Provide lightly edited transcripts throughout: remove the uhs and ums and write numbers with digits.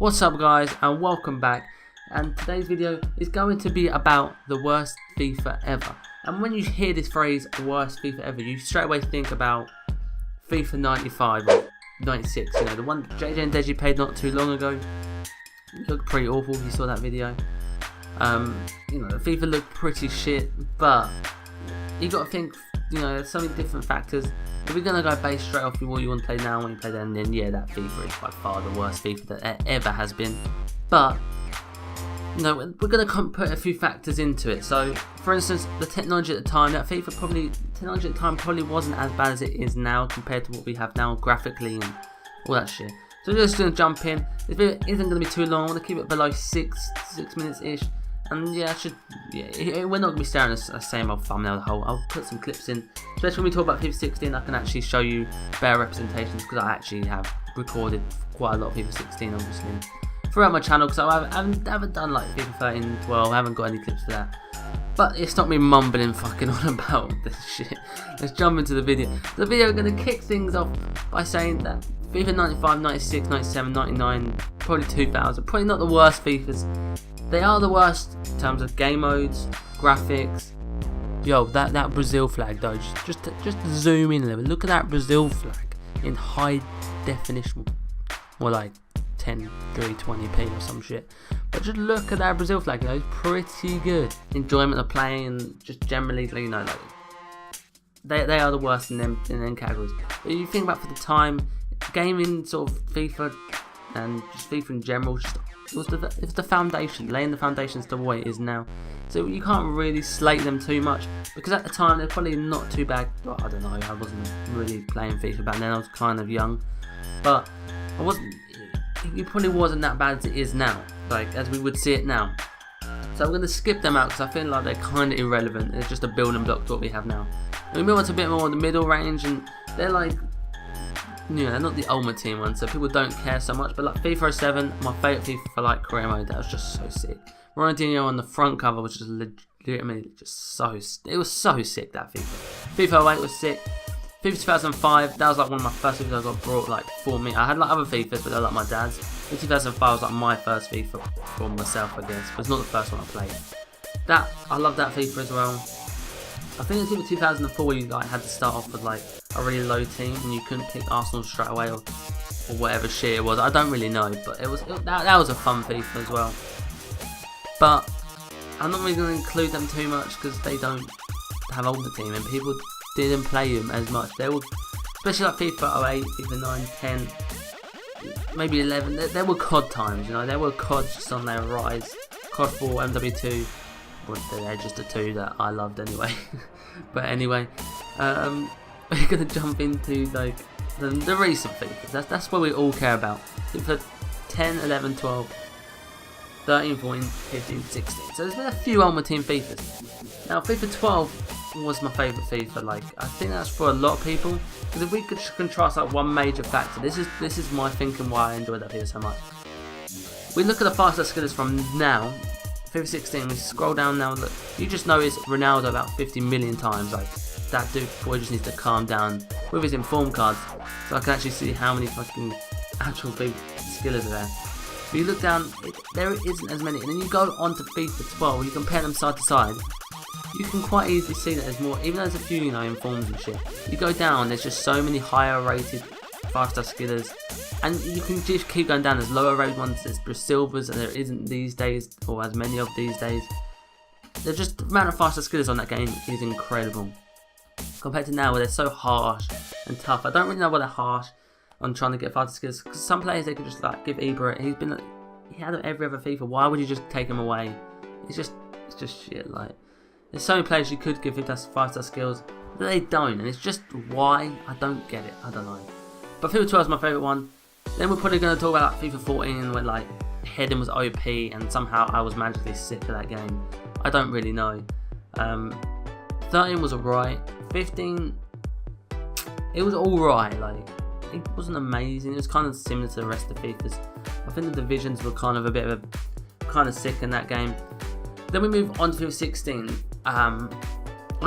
What's up guys, and welcome back. And today's video is going to be about the worst FIFA ever. And when you hear this phrase, worst FIFA ever, you straight away think about FIFA 95 or 96, you know, the one JJ and Deji played not too long ago. It looked pretty awful if you saw that video. You know, FIFA looked pretty shit, but you got to think, you know, there's so many different factors. If we're going to go based straight off what you want to play now, when you play then yeah, that FIFA is by far the worst FIFA that ever has been. But, you know, we're going to put a few factors into it. So, for instance, the technology at the time, that technology at the time probably wasn't as bad as it is now compared to what we have now graphically and all that shit. So we're just going to jump in. This video isn't going to be too long. I want to keep it below 6 minutes-ish. And yeah, we're not going to be staring at the same old thumbnail the whole. I'll put some clips in, especially when we talk about FIFA 16. I can actually show you better representations because I actually have recorded quite a lot of FIFA 16, obviously, throughout my channel. Because I haven't done like FIFA 13, 12. I haven't got any clips for that. But it's not me mumbling fucking on about this shit. Let's jump into the video. The video we're going to kick things off by saying that FIFA 95, 96, 97, 99, probably 2000, probably not the worst FIFAs. They are the worst in terms of game modes, graphics. Yo, that Brazil flag though, just zoom in a little bit. Look at that Brazil flag in high definition, more like 1080p or some shit. But just look at that Brazil flag, you know, it's pretty good. Enjoyment of playing and just generally, you know, like they are the worst in them categories. But you think about for the time, gaming sort of FIFA and just FIFA in general, it was the foundation, laying the foundations to what it is now. So you can't really slate them too much because at the time they're probably not too bad. Well, I don't know, I wasn't really playing FIFA back then, I was kind of young. But it probably wasn't that bad as it is now, like as we would see it now. So I'm going to skip them out because I feel like they're kind of irrelevant. It's just a building block to what we have now. And we move on to a bit more in the middle range, and they're like, you know, they're not the Ultimate Team ones, so people don't care so much. But like FIFA 07, my favourite FIFA for like career mode, that was just so sick. Ronaldinho on the front cover was just legitimately just it was so sick, that FIFA. FIFA 08 was sick. FIFA 2005, that was like one of my first FIFAs I got brought like for me. I had like other FIFAs, but they were like my dad's. In 2005 was like my first FIFA for myself, I guess. But it's not the first one I played. I love that FIFA as well. I think it's even 2004 where you like had to start off with like a really low team and you couldn't pick Arsenal straight away or whatever shit it was. I don't really know, but that was a fun FIFA as well. But I'm not really going to include them too much because they don't have Ultimate Team and people didn't play them as much. They were, especially like FIFA 08, FIFA 9, 10, maybe 11. There were COD times, you know. There were CODs just on their rise. COD 4, MW2. They're just the two that I loved anyway. But anyway, we're gonna jump into like the recent FIFAs. That's what we all care about. FIFA 10, 11, 12, 13, 14, 15, 16. So there's been a few Ultimate Team FIFAs. Now FIFA 12 was my favourite FIFA. Like I think that's for a lot of people. Because if we could contrast like one major factor, this is my thinking why I enjoyed that FIFA so much. We look at the faster skillers from now. FIFA 16, we scroll down now, look, you just notice Ronaldo about 50 million times. Like, that dude boy just needs to calm down with his inform cards, so I can actually see how many fucking actual big skillers are there. But you look down, there isn't as many, and then you go on to FIFA 12, you compare them side to side, you can quite easily see that there's more, even though there's a few, you know, informs and shit. You go down, there's just so many higher rated 5-star skillers. And you can just keep going down. There's lower rated ones, there's silvers, and there isn't these days, or as many of these days. There's just the amount of faster skillers on that game is incredible. Compared to now, where they're so harsh and tough. I don't really know why they're harsh on trying to get faster skillers. Because some players they can just like give Ibra. He had every other FIFA. Why would you just take him away? It's just shit. Like there's so many players you could give 5-star skills, but they don't, and it's just why I don't get it. I don't know. But FIFA 12 is my favourite one. Then we're probably going to talk about FIFA 14 when like heading was OP and somehow I was magically sick of that game. I don't really know. 13 was alright. 15, it was alright. Like it wasn't amazing. It was kind of similar to the rest of the FIFAs. I think the divisions were kind of a bit of sick in that game. Then we move on to FIFA 16. I'll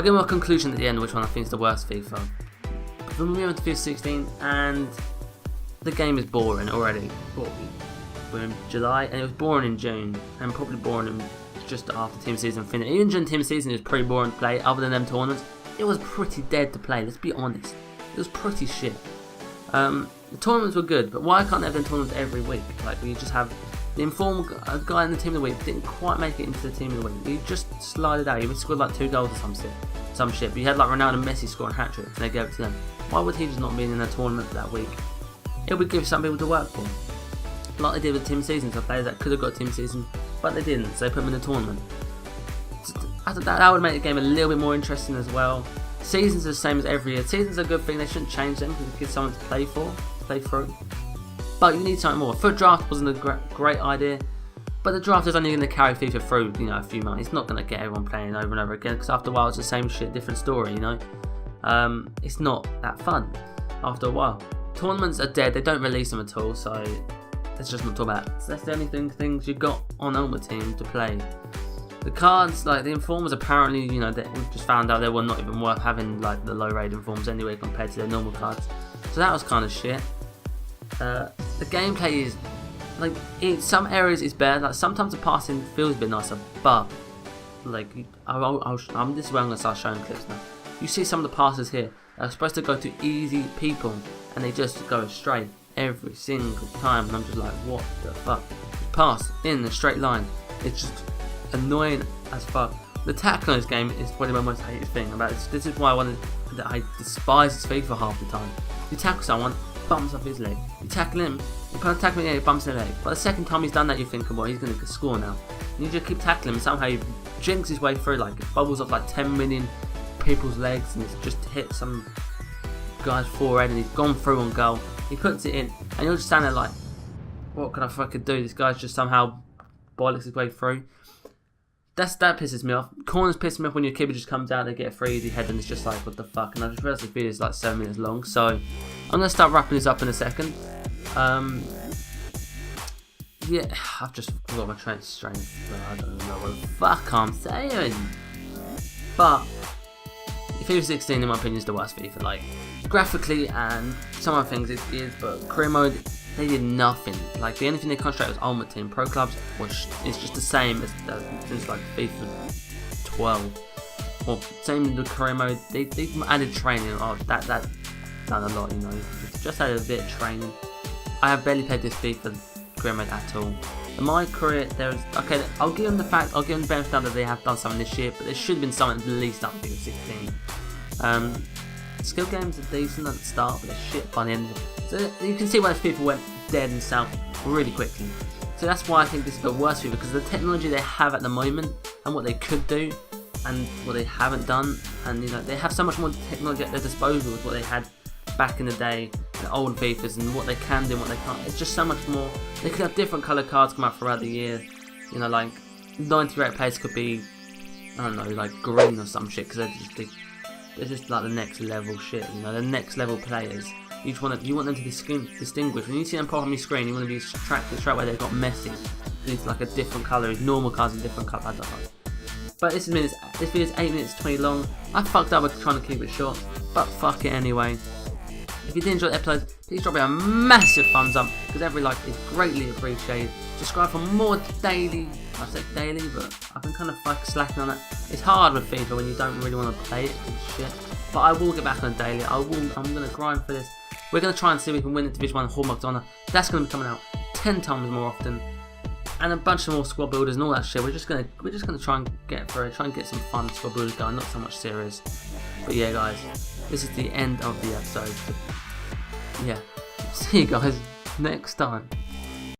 give my conclusion at the end which one I think is the worst FIFA. Then we move on to FIFA 16 and the game is boring already. we're in July, and it was boring in June, and probably boring in just after team season finished. Even during team season, it was pretty boring to play. Other than them tournaments, it was pretty dead to play. Let's be honest, it was pretty shit. The tournaments were good, but why can't they have them tournaments every week? Like, you just have the informal guy in the team of the week didn't quite make it into the team of the week. You just slide it out. You scored like 2 goals or some shit. But you had like Ronaldo and Messi scoring hat tricks, and they gave it to them. Why would he just not be in a tournament for that week? It would give some people to work for, like they did with team season. So players that could have got team season, but they didn't, so they put them in the tournament. That would make the game a little bit more interesting as well. Seasons are the same as every year. Seasons are a good thing. They shouldn't change them because it gives someone to play through. But you need something more. Foot draft wasn't a great idea, but the draft is only going to carry FIFA through, a few months. It's not going to get everyone playing over and over again, because after a while it's the same shit, different story. It's not that fun after a while. Tournaments are dead. They don't release them at all, so let's just not talk about it. So that's the only things you got on Ultimate Team to play. The cards, like the informers, apparently, we've just found out they were not even worth having, like the low-rated informers anyway compared to their normal cards. So that was kind of shit. The gameplay is, like, in some areas it's better. Like sometimes the passing feels a bit nicer, but like this is where I'm gonna start showing clips now. You see some of the passes here that are supposed to go to easy people, and they just go straight every single time, and I'm just like, what the fuck? Pass in a straight line. It's just annoying as fuck. The tackle in this game is probably my most hated thing about this. This is why I despise FIFA half the time. You tackle someone, bumps off his leg. You tackle him, you put a tackle in, he bumps their leg. But the second time he's done that, you think, well, he's going to score now. And you just keep tackling him, and somehow he jinks his way through, like it bubbles off like 10 million people's legs, and it's just hit some guy's forehead, and he's gone through on goal. He puts it in, and you're just standing there like, what can I fucking do? This guy's just somehow bollocks his way through. That pisses me off. Corners piss me off when your keeper just comes out, they get a free easy head, and it's just like, what the fuck? And I just realised this video is like 7 minutes long, so I'm going to start wrapping this up in a second. Yeah, I've just forgot my train strength, but I don't know what the fuck I'm saying. But FIFA 16, in my opinion, is the worst FIFA. Like, graphically and some other things it is, but career mode, they did nothing. Like, the only thing they concentrated was Ultimate Team. Pro Clubs is just the same as since like FIFA 12. Well, same with the career mode. They added training. Oh, that done a lot, Just added a bit of training. I have barely played this FIFA career mode at all. In my career, okay. I'll give them the benefit of the doubt that they have done something this year, but there should have been something at least up to FIFA 16. Skill games are decent at the start, but they're shit by the end. So you can see why people went dead and south really quickly. So that's why I think this is the worst FIFA, because of the technology they have at the moment and what they could do and what they haven't done, and they have so much more technology at their disposal with what they had back in the day, the old FIFAs, and what they can do and what they can't. It's just so much more. They could have different colour cards come out throughout the year. Like 98 players could be, I don't know, like green or some shit, because they're just like the next level shit. The next level players. You want them to distinguish. When you see them pop on your screen, you want to be attracted straight away. They've got Messi. It's like a different colour. His normal cards are a different colour. I don't know. But this video is 8 minutes 20 long. I fucked up with trying to keep it short, but fuck it anyway. If you did enjoy the episode, please drop it a massive thumbs up, because every like is greatly appreciated. Subscribe for more daily. I said daily, but I've been kind of slacking on it. It's hard with FIFA when you don't really want to play it. It's shit. But I will get back on daily. I'm going to grind for this. We're going to try and see if we can win the Division 1 Hallmark Honor. That's going to be coming out 10 times more often. And a bunch of more squad builders and all that shit. We're just gonna try and get through it, try and get some fun squad builders going, not so much serious. But yeah, guys, this is the end of the episode. Yeah, see you guys next time.